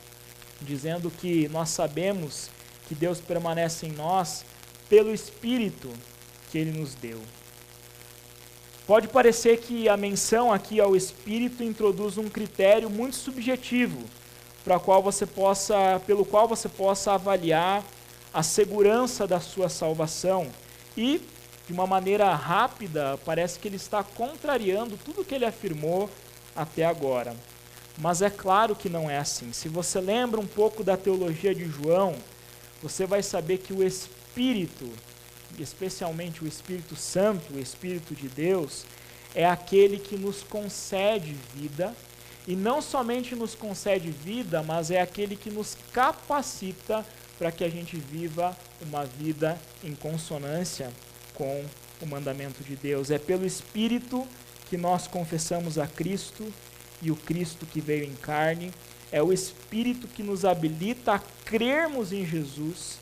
A: dizendo que nós sabemos que Deus permanece em nós pelo Espírito que Ele nos deu. Pode parecer que a menção aqui ao Espírito introduz um critério muito subjetivo, pelo qual você possa avaliar a segurança da sua salvação. E, de uma maneira rápida, parece que ele está contrariando tudo o que ele afirmou até agora. Mas é claro que não é assim. Se você lembra um pouco da teologia de João, você vai saber que o Espírito, especialmente o Espírito Santo, o Espírito de Deus, é aquele que nos concede vida E não somente nos concede vida, mas é aquele que nos capacita para que a gente viva uma vida em consonância com o mandamento de Deus. É pelo Espírito que nós confessamos a Cristo e o Cristo que veio em carne. É o Espírito que nos habilita a crermos em Jesus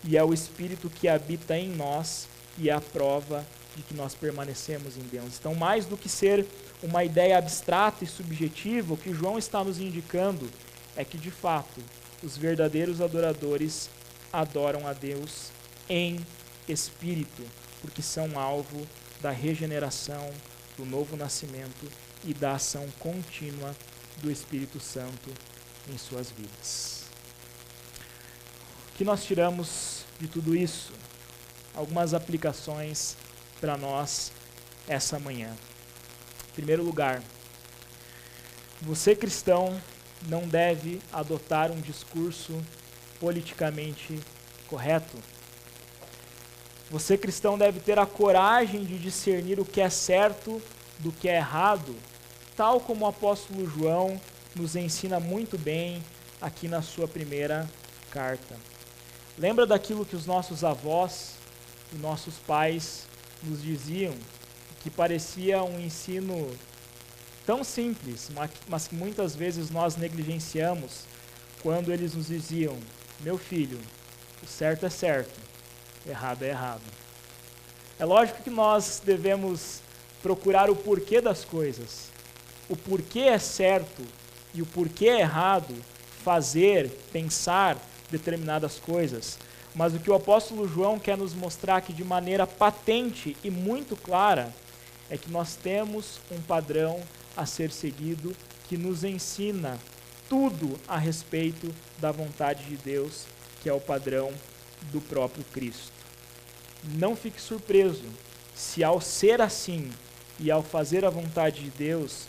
A: e é o Espírito que habita em nós e é a prova de que nós permanecemos em Deus. Então, mais do que ser uma ideia abstrata e subjetiva, o que João está nos indicando é que, de fato, os verdadeiros adoradores adoram a Deus em espírito, porque são alvo da regeneração, do novo nascimento e da ação contínua do Espírito Santo em suas vidas. O que nós tiramos de tudo isso? Algumas aplicações para nós essa manhã. Em primeiro lugar, você cristão não deve adotar um discurso politicamente correto. Você cristão deve ter a coragem de discernir o que é certo do que é errado, tal como o apóstolo João nos ensina muito bem aqui na sua primeira carta. Lembra daquilo que os nossos avós e nossos pais nos diziam, que parecia um ensino tão simples, mas que muitas vezes nós negligenciamos, quando eles nos diziam: meu filho, o certo é certo, o errado é errado. É lógico que nós devemos procurar o porquê das coisas, o porquê é certo e o porquê é errado fazer, pensar determinadas coisas. Mas o que o apóstolo João quer nos mostrar aqui de maneira patente e muito clara é que nós temos um padrão a ser seguido que nos ensina tudo a respeito da vontade de Deus, que é o padrão do próprio Cristo. Não fique surpreso se ao ser assim e ao fazer a vontade de Deus,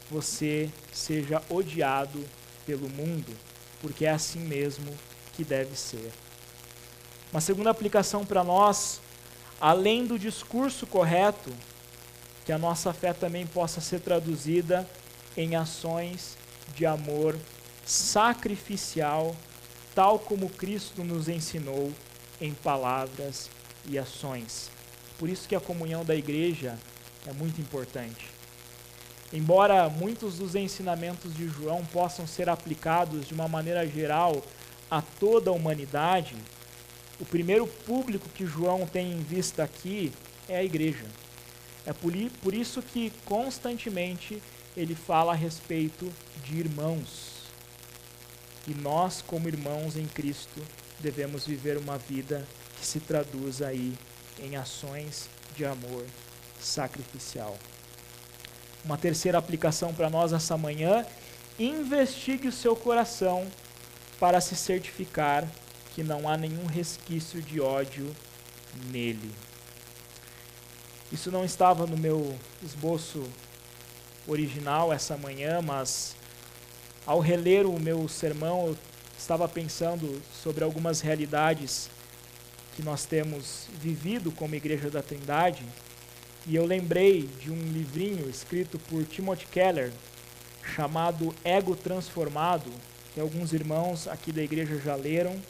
A: você seja odiado pelo mundo, porque é assim mesmo que deve ser. Uma segunda aplicação para nós, além do discurso correto, que a nossa fé também possa ser traduzida em ações de amor sacrificial, tal como Cristo nos ensinou em palavras e ações. Por isso que a comunhão da igreja é muito importante. Embora muitos dos ensinamentos de João possam ser aplicados de uma maneira geral a toda a humanidade, o primeiro público que João tem em vista aqui é a igreja. É por isso que constantemente ele fala a respeito de irmãos. E nós, como irmãos em Cristo, devemos viver uma vida que se traduz aí em ações de amor sacrificial. Uma terceira aplicação para nós essa manhã: investigue o seu coração para se certificar que não há nenhum resquício de ódio nele. Isso não estava no meu esboço original essa manhã, mas ao reler o meu sermão, eu estava pensando sobre algumas realidades que nós temos vivido como Igreja da Trindade, e eu lembrei de um livrinho escrito por Timothy Keller, chamado Ego Transformado, que alguns irmãos aqui da igreja já leram,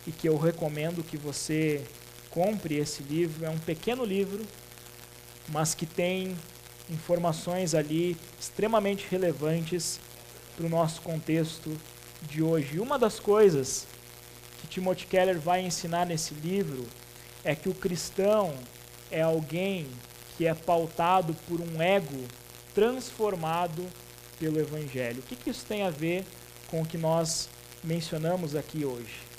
A: e que eu recomendo que você compre esse livro. É um pequeno livro, mas que tem informações ali extremamente relevantes para o nosso contexto de hoje. E uma das coisas que Timothy Keller vai ensinar nesse livro é que o cristão é alguém que é pautado por um ego transformado pelo Evangelho. O que isso tem a ver com o que nós mencionamos aqui hoje?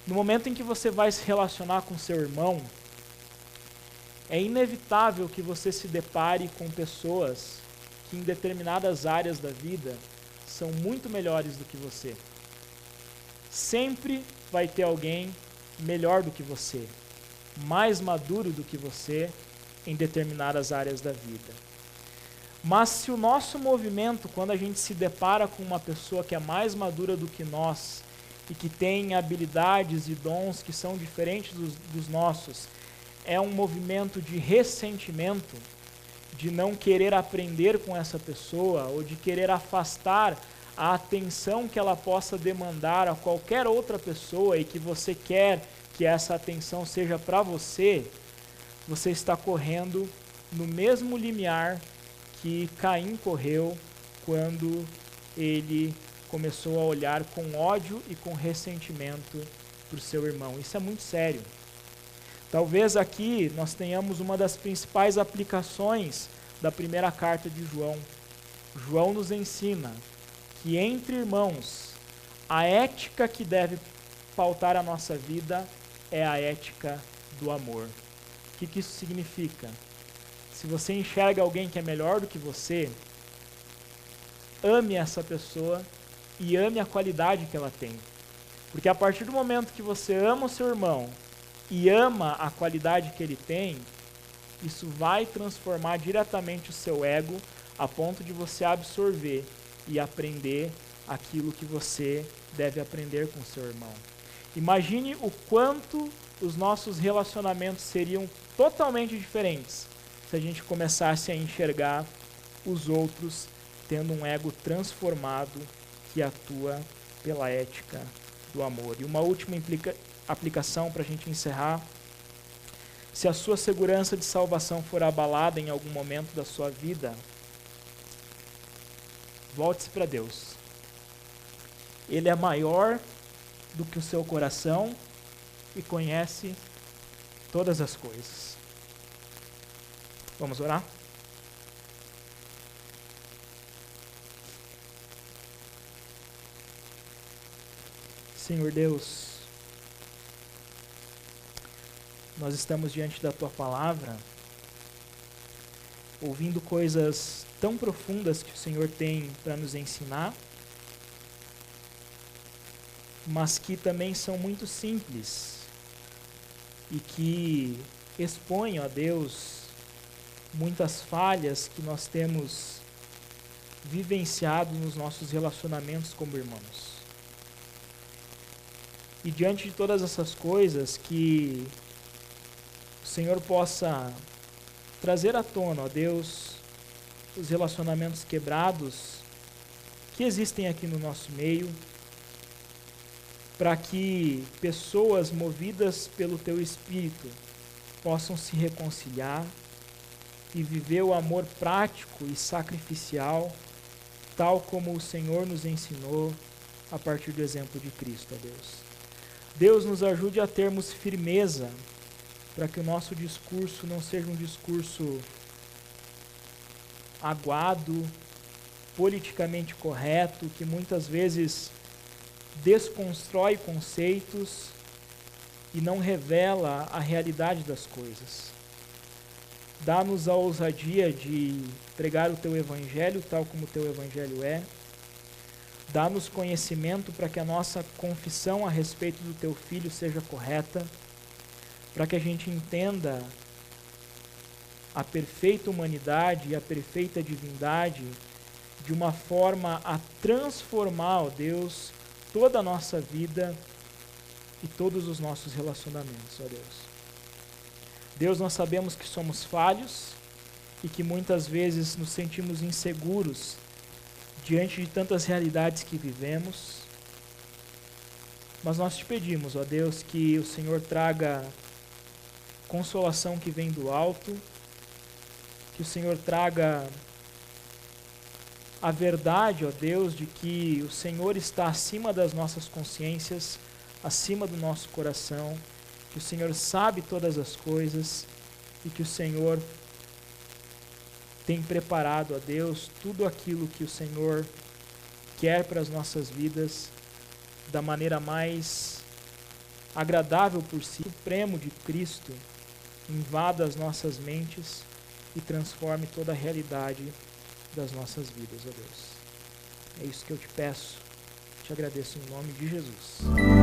A: No momento em que você vai se relacionar com seu irmão, é inevitável que você se depare com pessoas que em determinadas áreas da vida são muito melhores do que você. Sempre vai ter alguém melhor do que você, mais maduro do que você em determinadas áreas da vida. Mas se o nosso movimento, quando a gente se depara com uma pessoa que é mais madura do que nós e que tem habilidades e dons que são diferentes dos nossos, é um movimento de ressentimento, de não querer aprender com essa pessoa, ou de querer afastar a atenção que ela possa demandar a qualquer outra pessoa e que você quer que essa atenção seja para você, você está correndo no mesmo limiar que Caim correu quando ele começou a olhar com ódio e com ressentimento para o seu irmão. Isso é muito sério. Talvez aqui nós tenhamos uma das principais aplicações da primeira carta de João. João nos ensina que entre irmãos, a ética que deve pautar a nossa vida é a ética do amor. O que isso significa? Se você enxerga alguém que é melhor do que você, ame essa pessoa e ame a qualidade que ela tem. Porque a partir do momento que você ama o seu irmão e ama a qualidade que ele tem, isso vai transformar diretamente o seu ego a ponto de você absorver e aprender aquilo que você deve aprender com o seu irmão. Imagine o quanto os nossos relacionamentos seriam totalmente diferentes se a gente começasse a enxergar os outros tendo um ego transformado que atua pela ética do amor. E uma última aplicação para a gente encerrar: se a sua segurança de salvação for abalada em algum momento da sua vida, volte-se para Deus. Ele é maior do que o seu coração e conhece todas as coisas. Vamos orar? Senhor Deus, nós estamos diante da Tua Palavra, ouvindo coisas tão profundas que o Senhor tem para nos ensinar, mas que também são muito simples e que expõem, ó Deus, muitas falhas que nós temos vivenciado nos nossos relacionamentos como irmãos. E diante de todas essas coisas, que o Senhor possa trazer à tona, ó Deus, os relacionamentos quebrados que existem aqui no nosso meio, para que pessoas movidas pelo Teu Espírito possam se reconciliar e viver o amor prático e sacrificial, tal como o Senhor nos ensinou a partir do exemplo de Cristo, ó Deus. Deus, nos ajude a termos firmeza para que o nosso discurso não seja um discurso aguado, politicamente correto, que muitas vezes desconstrói conceitos e não revela a realidade das coisas. Dá-nos a ousadia de pregar o Teu Evangelho tal como o Teu Evangelho é. Dá-nos conhecimento para que a nossa confissão a respeito do Teu Filho seja correta, para que a gente entenda a perfeita humanidade e a perfeita divindade de uma forma a transformar, ó Deus, toda a nossa vida e todos os nossos relacionamentos, ó Deus. Deus, nós sabemos que somos falhos e que muitas vezes nos sentimos inseguros diante de tantas realidades que vivemos, mas nós te pedimos, ó Deus, que o Senhor traga consolação que vem do alto, que o Senhor traga a verdade, ó Deus, de que o Senhor está acima das nossas consciências, acima do nosso coração, que o Senhor sabe todas as coisas e que o Senhor tem preparado, ó Deus, tudo aquilo que o Senhor quer para as nossas vidas da maneira mais agradável por si. O supremo de Cristo invada as nossas mentes e transforme toda a realidade das nossas vidas, ó Deus. É isso que eu te peço, te agradeço em nome de Jesus.